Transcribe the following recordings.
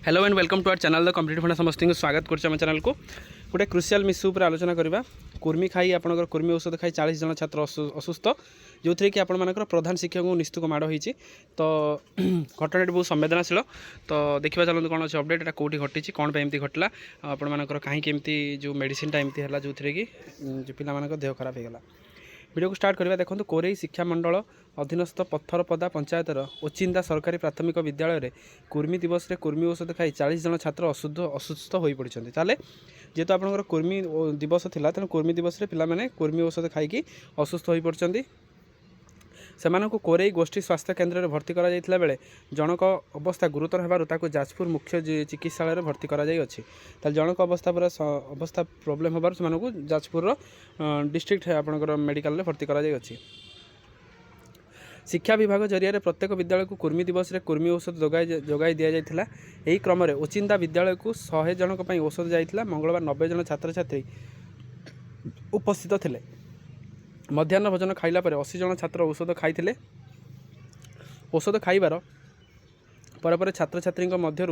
Hello and welcome to our channel the complete funda समस्त स्वागत करम चैनल को गोटे क्रुशियाल मिसू पर आलोचना करवा कुर्मी खाई आपंकर कुर्मी औषध खाई 40 जन छात्र असुस्थ जो थी कि आपर प्रधान शिक्षक को निस्तुक माड़ होती तो घटना बहुत संवेदनशील तो देखा चलते कौन अच्छे अपडेट कौटी घटी कौन पर एमती घटला आपर कहीं जो मेडिसिनटा एमती है जो थी कि पिला देह खराब होगा। वीडियो को स्टार्ट करवा देखो कोरेई शिक्षा मंडल अधीनस्थ पत्थरपदा पंचायतर ओचिंदा सरकारी प्राथमिक विद्यालय में कुर्मी दिवस में कुर्मी औषध खाई 40 जन छात्र असुस्थ हो पड़ते ताले जेहेतु आपंकर कुर्मी दिवस था तेणु कुर्मी दिवस में पिलाने कुर्मी औषध खाई असुस्थ हो पड़ते से कोरेई गोष्ठी स्वास्थ्य केन्द्र में भर्ती करा बेले जनक अवस्था गुरुतर होबार जाजपुर मुख्य चिकित्सालय भर्ती कर जनक अवस्था प्रोब्लेम होबार से जाजपुर डिस्ट्रिक्ट आपंकर मेडिकल भर्ती कर शिक्षा विभाग जरिया प्रत्येक विद्यालय को कुर्मी दिवस में कुर्मी औषध जोगाई दि जाता। यही क्रम में ओचिंदा विद्यालय को 100 जनक औषध जाता। मंगलवार 90 जन छात्र छात्री उपस्थित थे। मध्याह्न भोजन खाइला 80 जन छात्र औषध खाई औषध खाइबार पर छात्र छात्री मध्य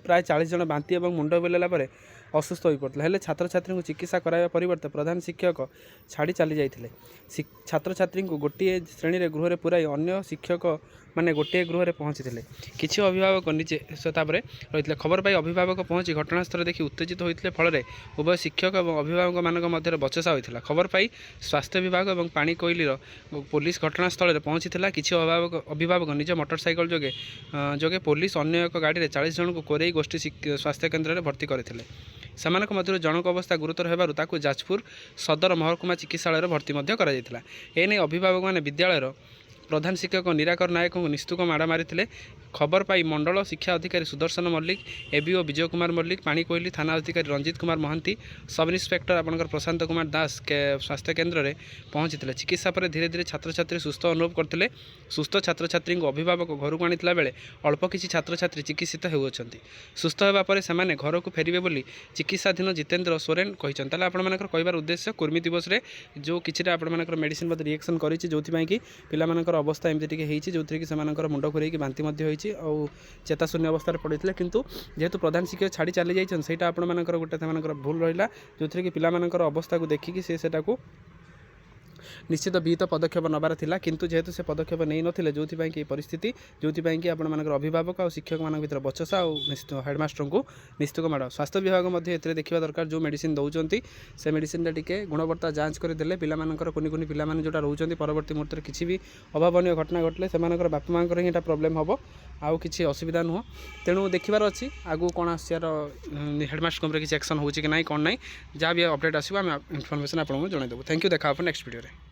प्राय 40 जन बांती और मुंड बुलेला असुस्थ हो पड़ता है। छात्र छात्री को चिकित्सा कराया परिवर्ते प्रधान शिक्षक छाड़ी चली जाते छात्र छात्री को गोटे श्रेणी गृह में पुराई अन्य शिक्षक माने गोटे गृह में पहुँची थे। किसी अभिभावक निजे रही खबर पाई अभिभावक पहुँची घटनास्थल देखि उत्तेजित होते फल उभय शिक्षक और अभिभावक मान मध्य बचसा होता। खबर पाई स्वास्थ्य विभाग और पानी कोइली पुलिस घटनास्थल में पहुँची किसी अभिभावक निज मोटरसाइकेल जोगे पुलिस अन्य एक गाड़ी में 40 जन को कोरेई गोष्ठी स्वास्थ्य केन्द्र में भर्ती करते मध्य जनक अवस्था गुरुतर होबार जाजपुर सदर महकुमा चिकित्सालय भर्ती कर अभिभावक मैंने विद्यालय प्रधान शिक्षक निराकर नायक को निस्तुक माड़ मारी। खबर पाई मंडल शिक्षा अधिकारी सुदर्शन मल्लिक एबीओ विजय कुमार मल्लिक पानी कोइली थाना अधिकारी रंजित कुमार महांती सब इन्स्पेक्टर आपंकर प्रशांत कुमार दास के स्वास्थ्य केन्द्र में पहुँची चिकित्सा पर धीरे धीरे छात्र छात्री सुस्थ अनुभव करते। सुस्थ छात्र छात्री को अभिभावक घर को आनी बेले अल्प किसी छात्र छात्री चिकित्सित होती। सुस्थ होगापर से घर को फेरबे बोली चिकित्साधीन जितेन्द्र सोरेन कहते। आपर कहबार उद्देश्य कुर्मी दिवस में जो किसी आपर मेडिसिन मत रिएक्शन कर जो कि पिलाମାନଙ୍କର अवस्था एमती टिके होती जो थी कि मुंड घुरैकी बांती और चेताशून्य अवस्था पड़ते किंतु जेहेतु प्रधान शिक्षक छाड़ी चली जाइए सहीटा आपंकर गोटे भूल रहा जो थी कि पिलाମାନଙ୍କର अवस्था को देखिकी से निश्चित विहित पदक्षेप नबार थिला किंतु जेहेतु से पदक्षेप नहीं नथिले जोथि कि परिस्थिति जोथि कि आपनकर अभिभावक और शिक्षक मान भीतर बचसा और हेडमास्टर को निस्तुक माड़ स्वास्थ्य विभाग मध्य एते देखिबा दरकार जो मेडिसिन दउचंती से मेडिसिनटा टिके गुणवत्ता जांच कर देले पिलाମାନଙ୍କର कुनि कुनि पिला माने जोटा रहउचंती परवर्ती मुहूर्त किसी भी अभावनीय घटना घटले सेमानकर बापा मांकर ही एटा प्रॉब्लम हबो आउ किसी असुविधा नुह। तेणु देखिबार अछि आगु कोन आसियार हेडमास्टर किसी एक्शन होउची कि नाही कोन नाही जहाँ भी अपडेट आसीबो आम इनफॉरमेशन आपको जणाई देबो। थैंक यू देखा नेक्स्ट वीडियो रे।